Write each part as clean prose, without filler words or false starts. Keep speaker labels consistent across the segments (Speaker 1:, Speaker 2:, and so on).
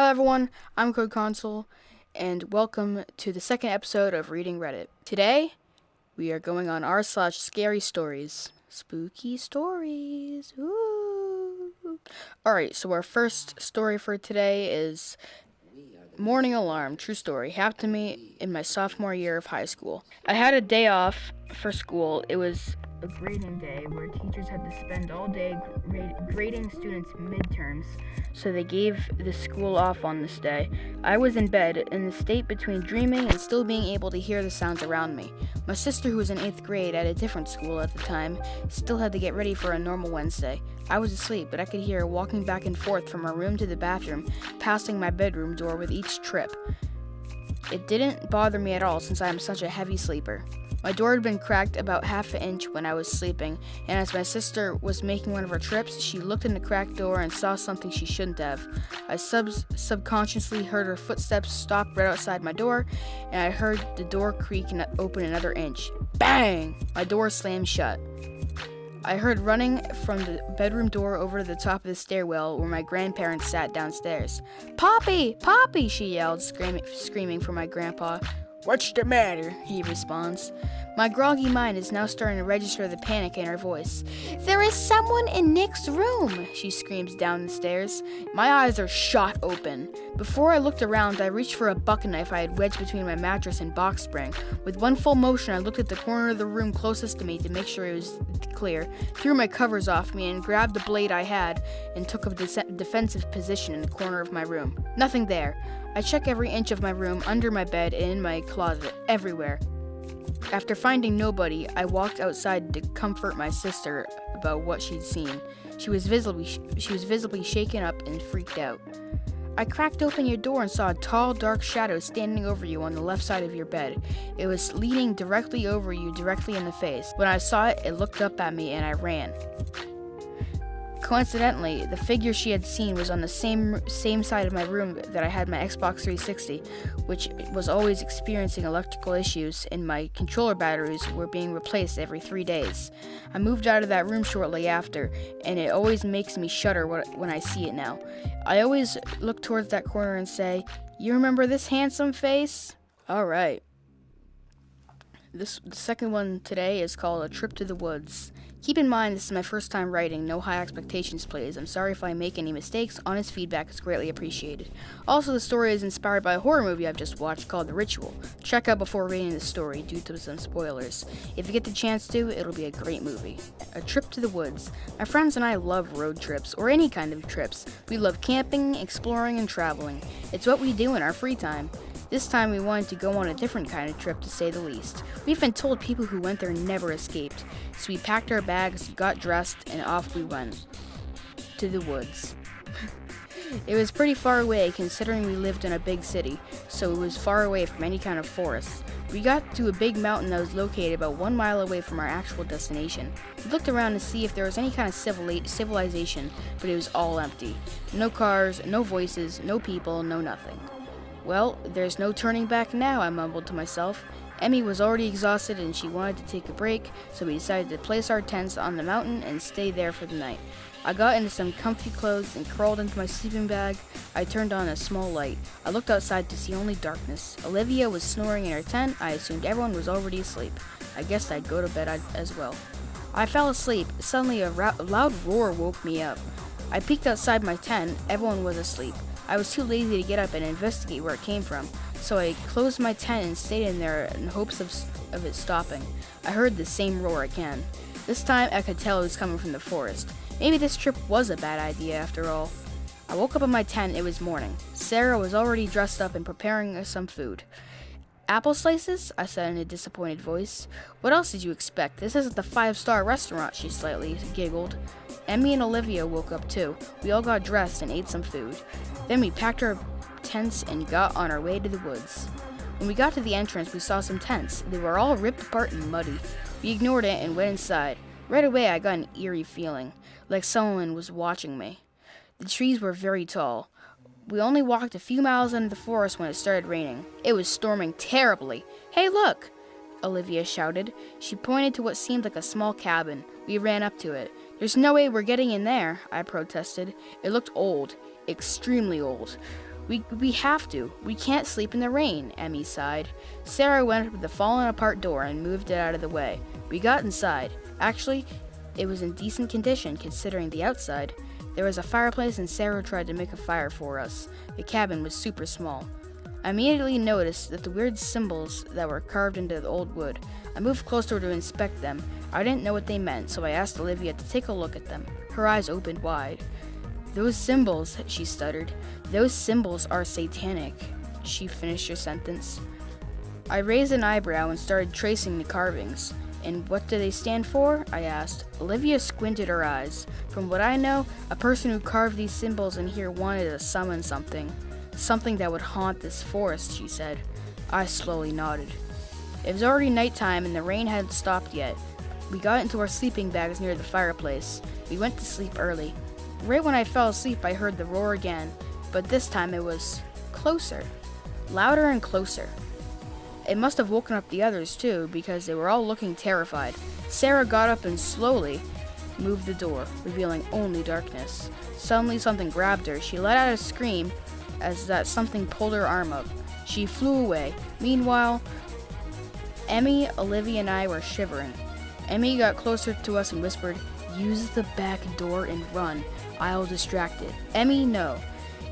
Speaker 1: Hello everyone, I'm Code Console, and welcome to the second episode of Reading Reddit. Today, we are going on r/scarystories. Spooky stories. Ooh. Alright, so our first story for today is Morning Alarm, true story. Happened to me in my sophomore year of high school. I had a day off for school. It was a grading day where teachers had to spend all day grading students' midterms, so they gave the school off on this day. I was in bed, in the state between dreaming and still being able to hear the sounds around me. My sister, who was in 8th grade at a different school at the time, still had to get ready for a normal Wednesday. I was asleep, but I could hear her walking back and forth from our room to the bathroom, passing my bedroom door with each trip. It didn't bother me at all since I am such a heavy sleeper. My door had been cracked about half an inch when I was sleeping, and as my sister was making one of her trips, she looked in the cracked door and saw something she shouldn't have. I subconsciously heard her footsteps stop right outside my door, and I heard the door creak and open another inch. Bang! My door slammed shut. I heard running from the bedroom door over to the top of the stairwell where my grandparents sat downstairs. "Poppy! Poppy!" she yelled, screaming for my grandpa. "What's the matter?" he responds. My groggy mind is now starting to register the panic in her voice. "There is someone in Nick's room," she screams down the stairs. My eyes are shot open. Before I looked around, I reached for a bucket knife I had wedged between my mattress and box spring. With one full motion, I looked at the corner of the room closest to me to make sure it was clear, threw my covers off me, and grabbed the blade I had and took a defensive position in the corner of my room. Nothing there. I check every inch of my room, under my bed, and in my closet, everywhere. After finding nobody, I walked outside to comfort my sister about what she'd seen. She was visibly shaken up and freaked out. "I cracked open your door and saw a tall, dark shadow standing over you on the left side of your bed. It was leaning directly over you, directly in the face. When I saw it, it looked up at me and I ran." Coincidentally, the figure she had seen was on the same side of my room that I had my Xbox 360, which was always experiencing electrical issues, and my controller batteries were being replaced every 3 days. I moved out of that room shortly after, and it always makes me shudder when I see it now. I always look towards that corner and say, "You remember this handsome face?" Alright. The second one today is called A Trip to the Woods. Keep in mind, this is my first time writing. No high expectations, please. I'm sorry if I make any mistakes. Honest feedback is greatly appreciated. Also, the story is inspired by a horror movie I've just watched called The Ritual. Check out before reading the story due to some spoilers. If you get the chance to, it'll be a great movie. A Trip to the Woods. My friends and I love road trips, or any kind of trips. We love camping, exploring, and traveling. It's what we do in our free time. This time we wanted to go on a different kind of trip, to say the least. We've been told people who went there never escaped, so we packed our bags, got dressed, and off we went. To the woods. It was pretty far away considering we lived in a big city, so it was far away from any kind of forest. We got to a big mountain that was located about 1 mile away from our actual destination. We looked around to see if there was any kind of civilization, but it was all empty. No cars, no voices, no people, no nothing. "Well, there's no turning back now," I mumbled to myself. Emmy was already exhausted and she wanted to take a break, so we decided to place our tents on the mountain and stay there for the night. I got into some comfy clothes and crawled into my sleeping bag. I turned on a small light. I looked outside to see only darkness. Olivia was snoring in her tent. I assumed everyone was already asleep. I guessed I'd go to bed as well. I fell asleep. Suddenly a loud roar woke me up. I peeked outside my tent. Everyone was asleep. I was too lazy to get up and investigate where it came from, so I closed my tent and stayed in there in hopes of it stopping. I heard the same roar again. This time I could tell it was coming from the forest. Maybe this trip was a bad idea after all. I woke up in my tent. It was morning. Sarah was already dressed up and preparing us some food. "Apple slices?" I said in a disappointed voice. "What else did you expect? This isn't the 5-star restaurant," she slightly giggled. Emmy and Olivia woke up too. We all got dressed and ate some food. Then we packed our tents and got on our way to the woods. When we got to the entrance, we saw some tents. They were all ripped apart and muddy. We ignored it and went inside. Right away, I got an eerie feeling, like someone was watching me. The trees were very tall. We only walked a few miles into the forest when it started raining. It was storming terribly. "Hey, look!" Olivia shouted. She pointed to what seemed like a small cabin. We ran up to it. "There's no way we're getting in there," I protested. It looked old, extremely old. We have to. We can't sleep in the rain, Emmy sighed. Sarah went up to the fallen apart door and moved it out of the way. We got inside. Actually, it was in decent condition considering the outside. There was a fireplace and Sarah tried to make a fire for us. The cabin was super small. I immediately noticed that the weird symbols that were carved into the old wood. I moved closer to inspect them. I didn't know what they meant, so I asked Olivia to take a look at them. Her eyes opened wide. Those symbols, she stuttered. Those symbols are satanic. She finished her sentence. I raised an eyebrow and started tracing the carvings. And what do they stand for? I asked. Olivia squinted her eyes. From what I know, a person who carved these symbols in here wanted to summon something. Something that would haunt this forest, she said. I slowly nodded. It was already nighttime and the rain hadn't stopped yet. We got into our sleeping bags near the fireplace. We went to sleep early. Right when I fell asleep, I heard the roar again, but this time it was closer, louder and closer. It must have woken up the others too, because they were all looking terrified. Sarah got up and slowly moved the door, revealing only darkness. Suddenly something grabbed her. She let out a scream as that something pulled her arm up. She flew away. Meanwhile, Emmy, Olivia, and I were shivering. Emmy got closer to us and whispered, "Use the back door and run. I'll distract it." Emmy, no.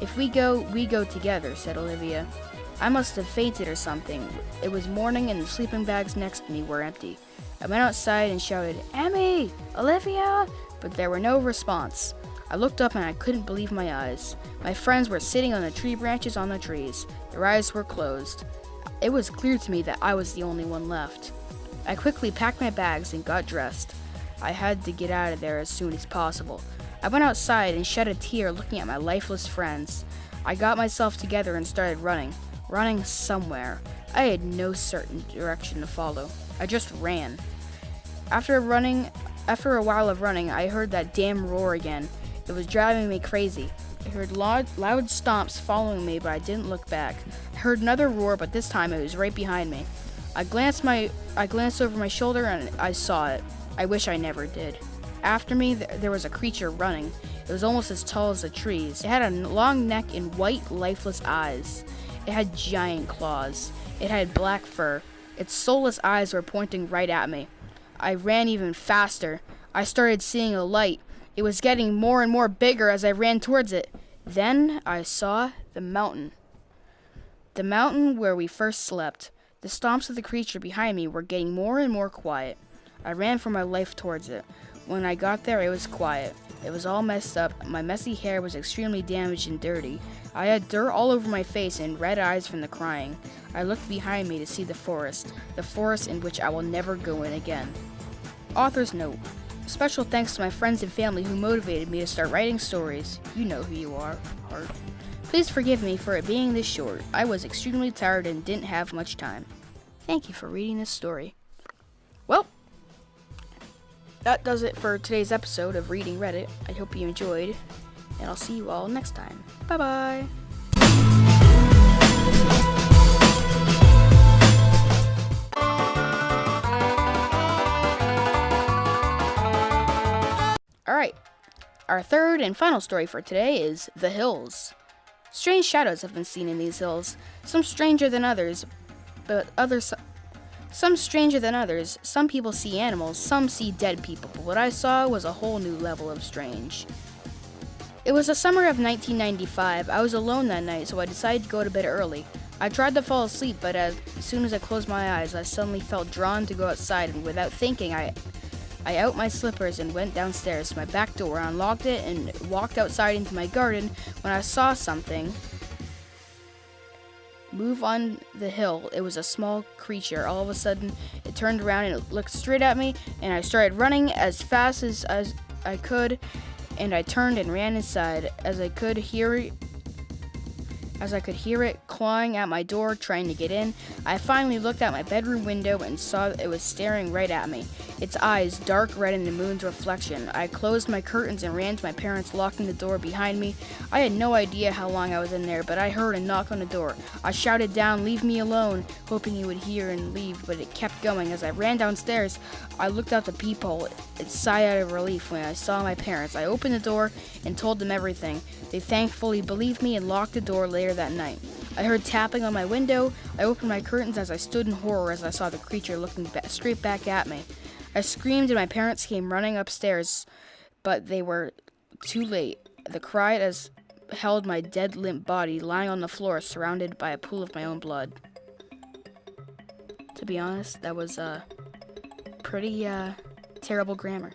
Speaker 1: If we go together, said Olivia. I must have fainted or something. It was morning and the sleeping bags next to me were empty. I went outside and shouted, "Emmy! Olivia!" But there were no response. I looked up and I couldn't believe my eyes. My friends were sitting on the tree branches on the trees. Their eyes were closed. It was clear to me that I was the only one left. I quickly packed my bags and got dressed. I had to get out of there as soon as possible. I went outside and shed a tear looking at my lifeless friends. I got myself together and started running somewhere. I had no certain direction to follow. I just ran. After a while of running, I heard that damn roar again. It was driving me crazy. I heard loud stomps following me, but I didn't look back. I heard another roar, but this time it was right behind me. I glanced over my shoulder and I saw it. I wish I never did. After me, there was a creature running. It was almost as tall as the trees. It had a long neck and white, lifeless eyes. It had giant claws. It had black fur. Its soulless eyes were pointing right at me. I ran even faster. I started seeing a light. It was getting more and more bigger as I ran towards it. Then I saw the mountain. The mountain where we first slept. The stomps of the creature behind me were getting more and more quiet. I ran for my life towards it. When I got there, it was quiet. It was all messed up. My messy hair was extremely damaged and dirty. I had dirt all over my face and red eyes from the crying. I looked behind me to see the forest in which I will never go in again. Author's note. Special thanks to my friends and family who motivated me to start writing stories. You know who you are, Heart. Please forgive me for it being this short. I was extremely tired and didn't have much time. Thank you for reading this story. Well, that does it for today's episode of Reading Reddit. I hope you enjoyed, and I'll see you all next time. Bye-bye. Alright, our third and final story for today is The Hills. Strange shadows have been seen in these hills, some stranger than others. Some people see animals, some see dead people, but what I saw was a whole new level of strange. It was the summer of 1995. I was alone that night, so I decided to go to bed early. I tried to fall asleep, but as soon as I closed my eyes, I suddenly felt drawn to go outside, and without thinking, I out my slippers and went downstairs to my back door, unlocked it, and walked outside into my garden when I saw something move on the hill. It was a small creature. All of a sudden, it turned around and it looked straight at me, and I started running as fast as I could, and I turned and ran inside as I could hear it clawing at my door, trying to get in. I finally looked out my bedroom window and saw that it was staring right at me. its eyes dark red in the moon's reflection. I closed my curtains and ran to my parents, locking the door behind me. I had no idea how long I was in there, but I heard a knock on the door. I shouted down, "Leave me alone," hoping he would hear and leave, but it kept going. As I ran downstairs, I looked out the peephole and sighed out of relief when I saw my parents. I opened the door and told them everything. They thankfully believed me and locked the door later that night. I heard tapping on my window. I opened my curtains as I stood in horror as I saw the creature looking straight back at me. I screamed and my parents came running upstairs, but they were too late. The cry as held my dead limp body lying on the floor surrounded by a pool of my own blood. To be honest, that was pretty terrible grammar.